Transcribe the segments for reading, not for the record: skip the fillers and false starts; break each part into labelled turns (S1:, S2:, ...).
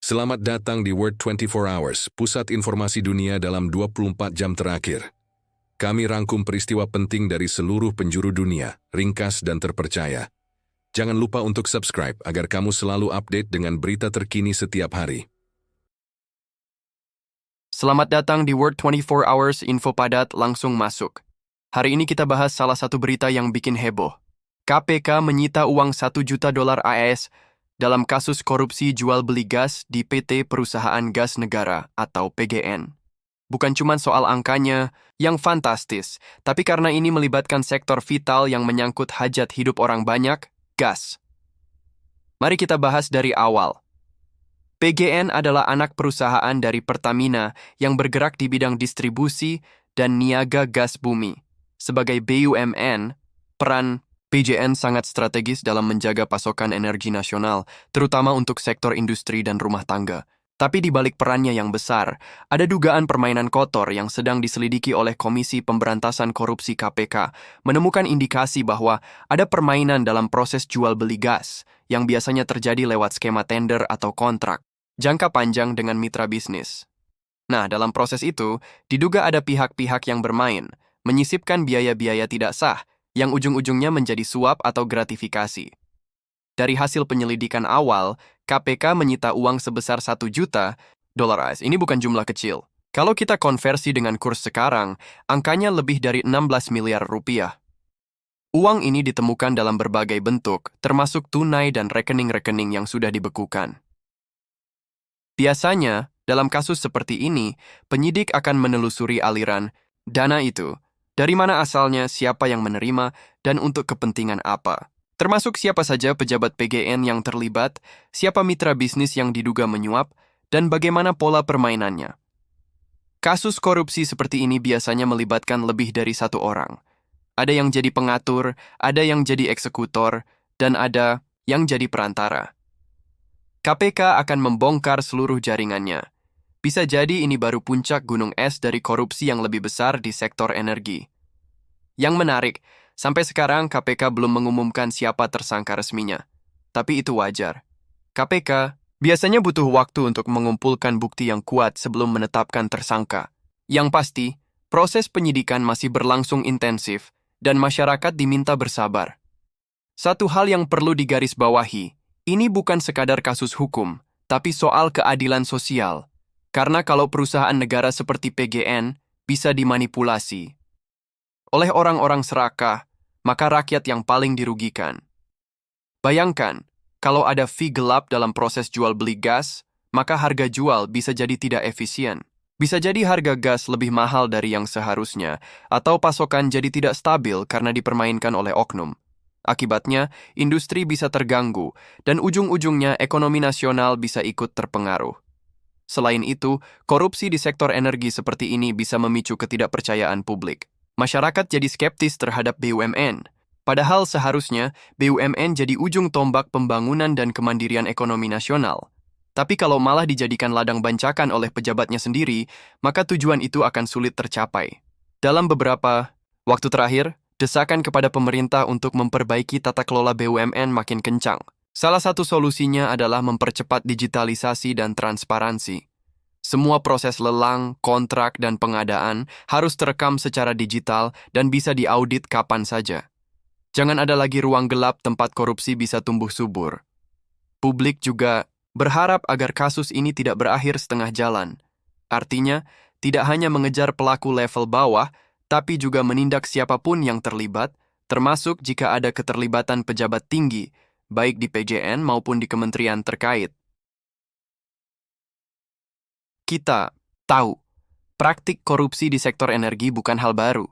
S1: Selamat datang di World 24 Hours, pusat informasi dunia dalam 24 jam terakhir. Kami rangkum peristiwa penting dari seluruh penjuru dunia, ringkas dan terpercaya. Jangan lupa untuk subscribe agar kamu selalu update dengan berita terkini setiap hari.
S2: Selamat datang di World 24 Hours, info padat langsung masuk. Hari ini kita bahas salah satu berita yang bikin heboh. KPK menyita uang $1 juta AS dalam kasus korupsi jual beli gas di PT Perusahaan Gas Negara atau PGN. Bukan cuma soal angkanya yang fantastis, tapi karena ini melibatkan sektor vital yang menyangkut hajat hidup orang banyak, gas. Mari kita bahas dari awal. PGN adalah anak perusahaan dari Pertamina yang bergerak di bidang distribusi dan niaga gas bumi. Sebagai BUMN, peran PGN sangat strategis dalam menjaga pasokan energi nasional, terutama untuk sektor industri dan rumah tangga. Tapi di balik perannya yang besar, ada dugaan permainan kotor yang sedang diselidiki oleh Komisi Pemberantasan Korupsi KPK, menemukan indikasi bahwa ada permainan dalam proses jual beli gas, yang biasanya terjadi lewat skema tender atau kontrak jangka panjang dengan mitra bisnis. Nah, dalam proses itu, diduga ada pihak-pihak yang bermain, menyisipkan biaya-biaya tidak sah, yang ujung-ujungnya menjadi suap atau gratifikasi. Dari hasil penyelidikan awal, KPK menyita uang sebesar $1 juta AS. Ini bukan jumlah kecil. Kalau kita konversi dengan kurs sekarang, angkanya lebih dari 16 miliar rupiah. Uang ini ditemukan dalam berbagai bentuk, termasuk tunai dan rekening-rekening yang sudah dibekukan. Biasanya, dalam kasus seperti ini, penyidik akan menelusuri aliran dana itu. Dari mana asalnya, siapa yang menerima, dan untuk kepentingan apa. Termasuk siapa saja pejabat PGN yang terlibat, siapa mitra bisnis yang diduga menyuap, dan bagaimana pola permainannya. Kasus korupsi seperti ini biasanya melibatkan lebih dari satu orang. Ada yang jadi pengatur, ada yang jadi eksekutor, dan ada yang jadi perantara. KPK akan membongkar seluruh jaringannya. Bisa jadi ini baru puncak gunung es dari korupsi yang lebih besar di sektor energi. Yang menarik, sampai sekarang KPK belum mengumumkan siapa tersangka resminya. Tapi itu wajar. KPK biasanya butuh waktu untuk mengumpulkan bukti yang kuat sebelum menetapkan tersangka. Yang pasti, proses penyidikan masih berlangsung intensif dan masyarakat diminta bersabar. Satu hal yang perlu digarisbawahi, ini bukan sekadar kasus hukum, tapi soal keadilan sosial. Karena kalau perusahaan negara seperti PGN bisa dimanipulasi oleh orang-orang serakah, maka rakyat yang paling dirugikan. Bayangkan, kalau ada fee gelap dalam proses jual beli gas, maka harga jual bisa jadi tidak efisien. Bisa jadi harga gas lebih mahal dari yang seharusnya, atau pasokan jadi tidak stabil karena dipermainkan oleh oknum. Akibatnya, industri bisa terganggu, dan ujung-ujungnya ekonomi nasional bisa ikut terpengaruh. Selain itu, korupsi di sektor energi seperti ini bisa memicu ketidakpercayaan publik. Masyarakat jadi skeptis terhadap BUMN. Padahal seharusnya BUMN jadi ujung tombak pembangunan dan kemandirian ekonomi nasional. Tapi kalau malah dijadikan ladang bancakan oleh pejabatnya sendiri, maka tujuan itu akan sulit tercapai. Dalam beberapa waktu terakhir, desakan kepada pemerintah untuk memperbaiki tata kelola BUMN makin kencang. Salah satu solusinya adalah mempercepat digitalisasi dan transparansi. Semua proses lelang, kontrak, dan pengadaan harus terekam secara digital dan bisa diaudit kapan saja. Jangan ada lagi ruang gelap tempat korupsi bisa tumbuh subur. Publik juga berharap agar kasus ini tidak berakhir setengah jalan. Artinya, tidak hanya mengejar pelaku level bawah, tapi juga menindak siapapun yang terlibat, termasuk jika ada keterlibatan pejabat tinggi, baik di PGN maupun di kementerian terkait. Kita tahu, praktik korupsi di sektor energi bukan hal baru.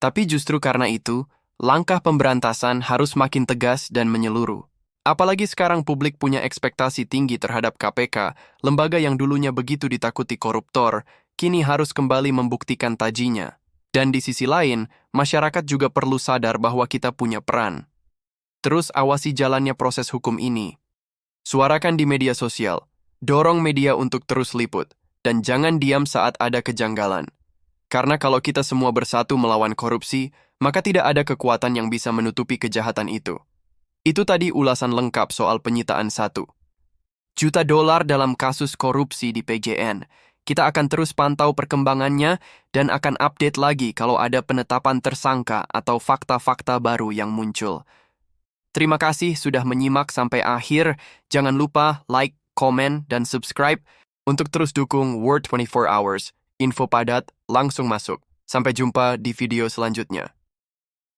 S2: Tapi justru karena itu, langkah pemberantasan harus makin tegas dan menyeluruh. Apalagi sekarang publik punya ekspektasi tinggi terhadap KPK, lembaga yang dulunya begitu ditakuti koruptor, kini harus kembali membuktikan tajinya. Dan di sisi lain, masyarakat juga perlu sadar bahwa kita punya peran. Terus awasi jalannya proses hukum ini. Suarakan di media sosial, dorong media untuk terus liput, dan jangan diam saat ada kejanggalan. Karena kalau kita semua bersatu melawan korupsi, maka tidak ada kekuatan yang bisa menutupi kejahatan itu. Itu tadi ulasan lengkap soal penyitaan $1 juta dolar dalam kasus korupsi di PJN. Kita akan terus pantau perkembangannya dan akan update lagi kalau ada penetapan tersangka atau fakta-fakta baru yang muncul. Terima kasih sudah menyimak sampai akhir. Jangan lupa like, komen, dan subscribe untuk terus dukung Word 24 Hours. Info padat langsung masuk. Sampai jumpa di video selanjutnya.